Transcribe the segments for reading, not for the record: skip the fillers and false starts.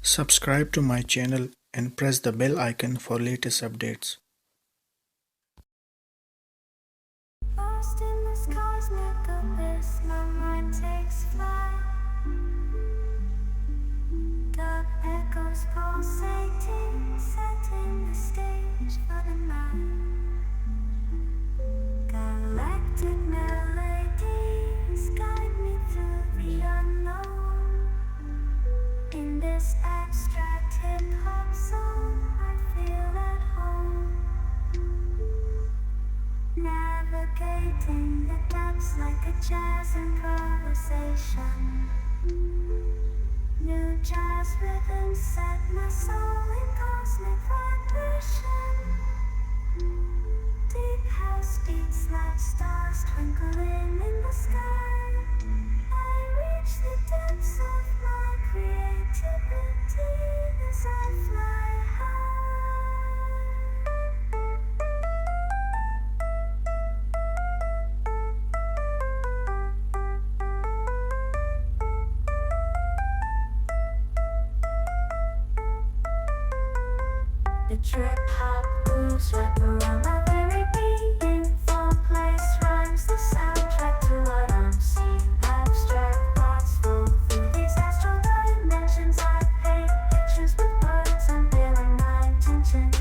Subscribe to my channel and press the bell icon for latest updates. Lost in this cosmic abyss, my mind takes flight. Dark echoes pulsating, setting the stage for the night. Galactic melodies guide me through the unknown. In this abstract hip-hop song, I feel at home. Navigating the depths like a jazz improvisation. New jazz rhythms set my soul in cosmic vibration. Deep house beats like stars twinkling in the sky. I reach the depths of my creativity as I fly high. The trip hop grooves wrap around my very being. Form, place, rhymes, the soundtrack to what I'm seeing. Abstract thoughts flow through these astral dimensions. I paint pictures with words, unveiling my intentions.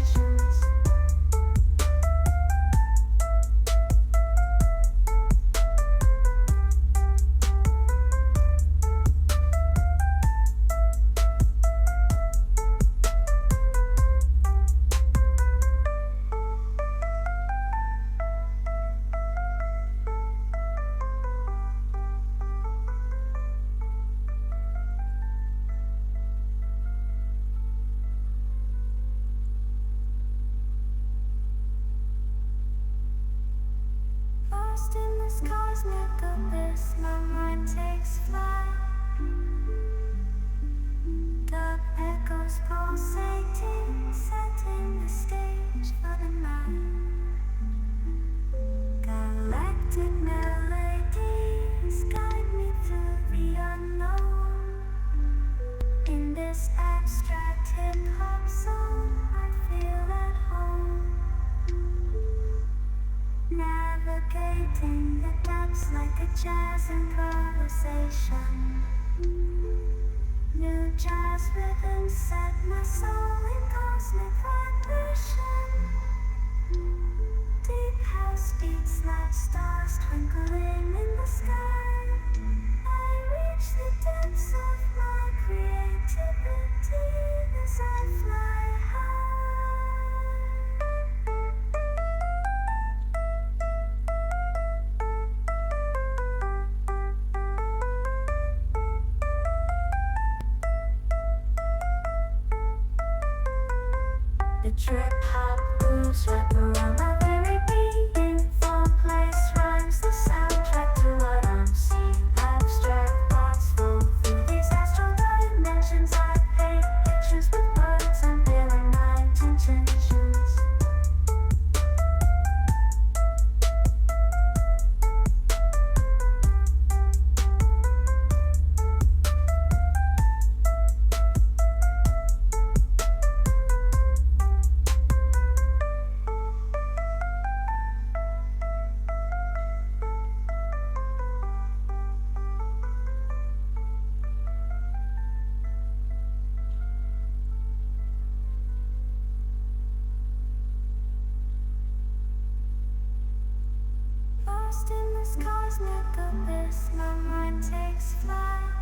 Lost in this cosmic abyss, my mind takes flight. Dark echoes pulsating, setting the stage for the night. Galactic melodies guide me through the unknown. In this abstract hip-hop song, I feel at home. Navigating the depths like a jazz improvisation. New jazz rhythms set my soul in cosmic vibration. Deep house beats like stars twinkling in the sky. I reach the depths of my creativity as I fly high. The trip hop grooves wrap around my very being. Form, place, rhymes, the soundtrack to what I'm seeing. Abstract thoughts flow through these astral dimensions. I paint pictures with words, unveiling my intentions. Lost in this cosmic abyss, my mind takes flight.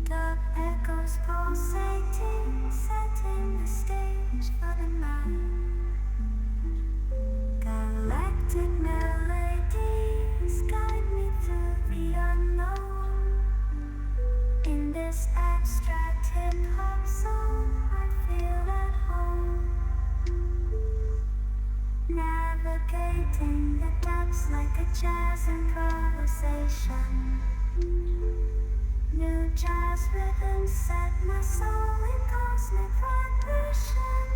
Dark echoes pulsating, setting the stage for the night. Galactic melodies guide me through the unknown. In this abstract hip-hop song, I feel at home. Navigating the depths like a jazz improvisation. New jazz rhythms set my soul in cosmic vibration.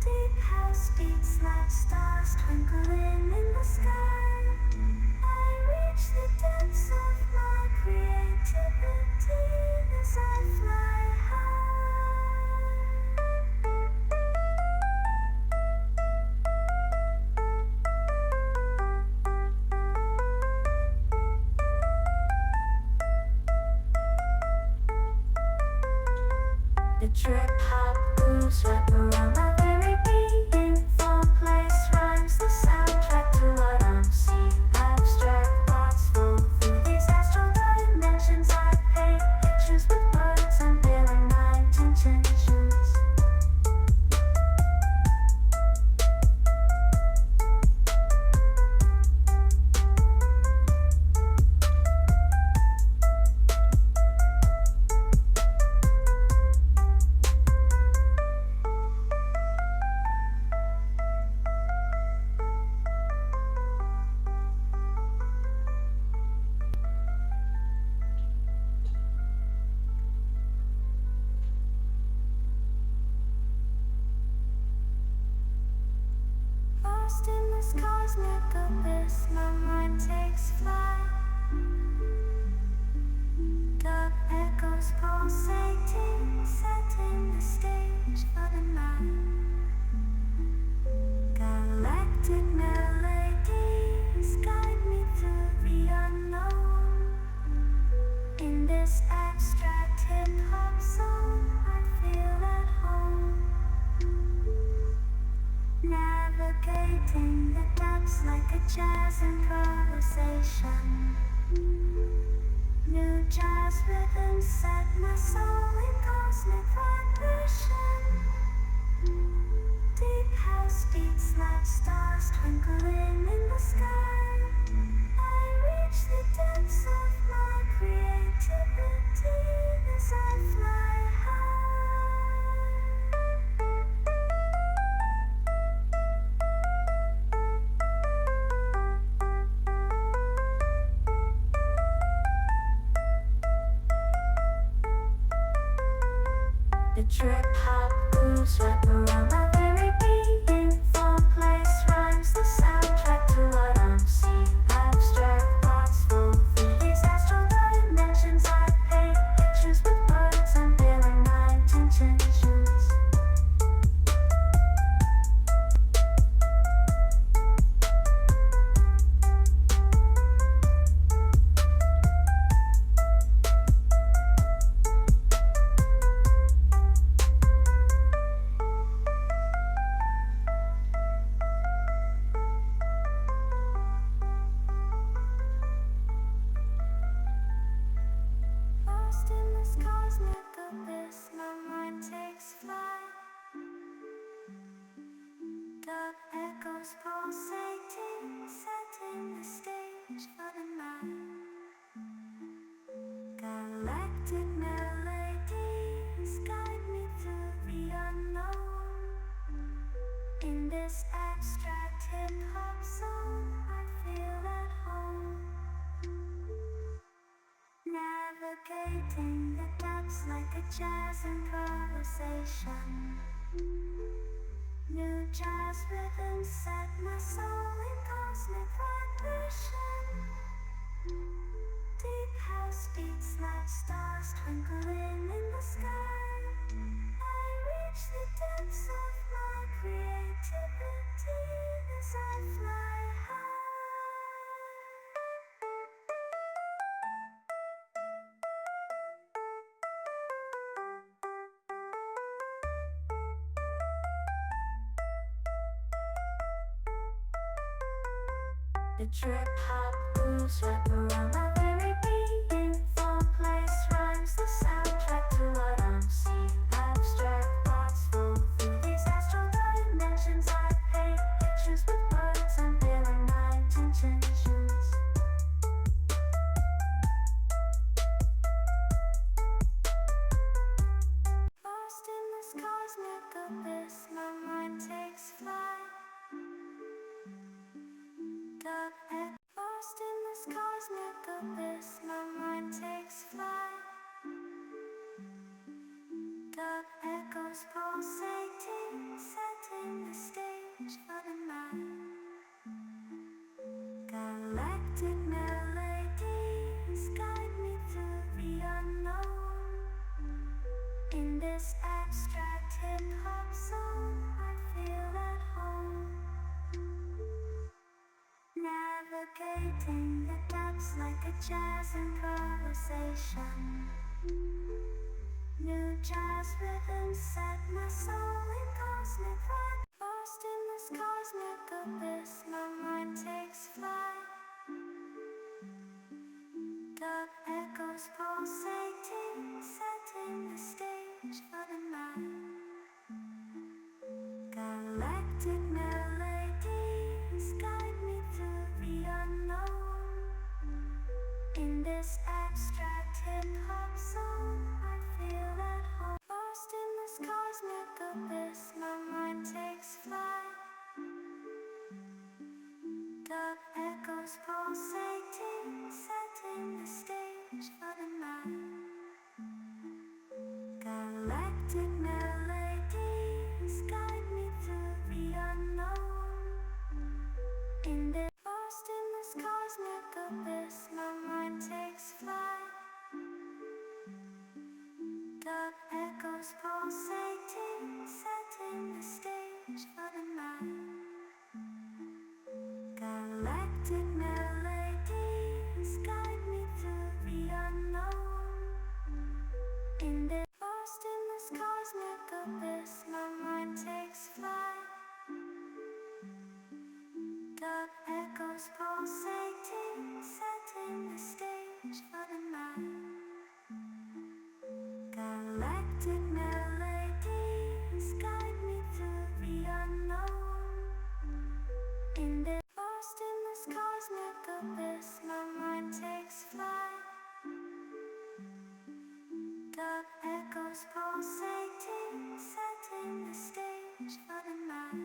Deep house beats like stars twinkling in the sky. I reach the depths of my creativity The trip hop grooves wrap around my very being. Four place rhymes, the soundtrack to what I'm seeing. Abstract thoughts flow through these astral dimensions. I paint pictures with words, unveiling my intentions. Lost in this cosmic abyss, my mind takes flight. Dark echoes pulsating, setting the stage for the night. Galactic melodies guide me through the unknown. In this abstract hip-hop zone, I feel at home. Navigating the depths like a jazz improvisation. New jazz rhythms set my soul in cosmic vibration. Deep house beats like stars twinkling in the sky. I reach the depths of my creativity as I fly high. The trip hop grooves wrap around my very being. Four place rhymes, the soundtrack to what I'm seeing. Abstract thoughts flow through these astral dimensions. I paint pictures with words, unveiling my intentions. Lost in this cosmic abyss, my mind takes flight. Dark echoes pulsating, setting the stage for the night. Galactic melodies guide me through the unknown. In this abstract hip-hop zone, I feel at home. Navigating the depths like a jazz improvisation. New jazz rhythms set my soul in cosmic vibration. Deep house beats like stars twinkling in the sky. I reach the depths of my creativity as I fly high. The trip hop grooves wrap around my very being. Four place rhymes, the soundtrack to what I'm seeing. Abstract thoughts flow through these astral dimensions. I paint pictures with words, unveiling my intentions. Lost in this cosmic abyss, my mind takes flight. Lost in this cosmic abyss, my mind takes flight. Dark echoes pulsating, setting the stage for the night. Galactic melodies guide me through the unknown. In this abstract hip-hop zone, I feel at home. Navigating the depths like a jazz improvisation. New EJAZ rhythm set my soul in cosmic rhyme. Lost in this cosmic abyss, my mind takes flight. Dub echoes pulsating, setting the stage for the night. Galactic melodies guide me through the unknown. In this abstract hip-hop song, I feel at home. Lost in this cosmic abyss, my mind takes flight. Dub echoes pulsating, setting the stage for the night. Galactic melodies guide me through the unknown. In this lost in this cosmic abyss, my mind takes flight. Dub echoes pulsating, setting the stage for the night. Galactic melodies guide me through the unknown. In this lost in this cosmic abyss, my mind takes flight. Dub echoes pulsating, setting the stage for the night. Galactic melodies guide me through the unknown. In this lost in this cosmic abyss, my mind takes flight. Dub echoes pulsating, setting the stage for the night. Galactic melodies guide me through the unknown. In this lost in this cosmic abyss, my mind takes flight. Dub echoes pulsating, setting the stage for the night.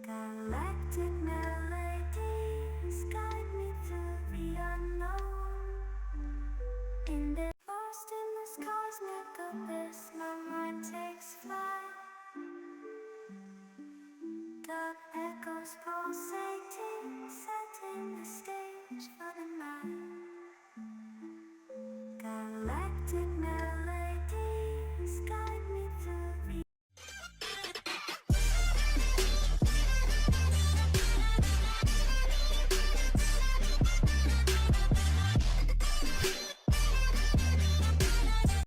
Galactic melodies guide me through the unknown. In this lost in this cosmic abyss, my mind takes flight. Dub echoes pulsating, setting the stage for the night. Galactic melodies guide me through the unknown. In this lost in this cosmic abyss, my mind takes flight. Dub echoes pulsating, setting the stage for the night. Galactic melodies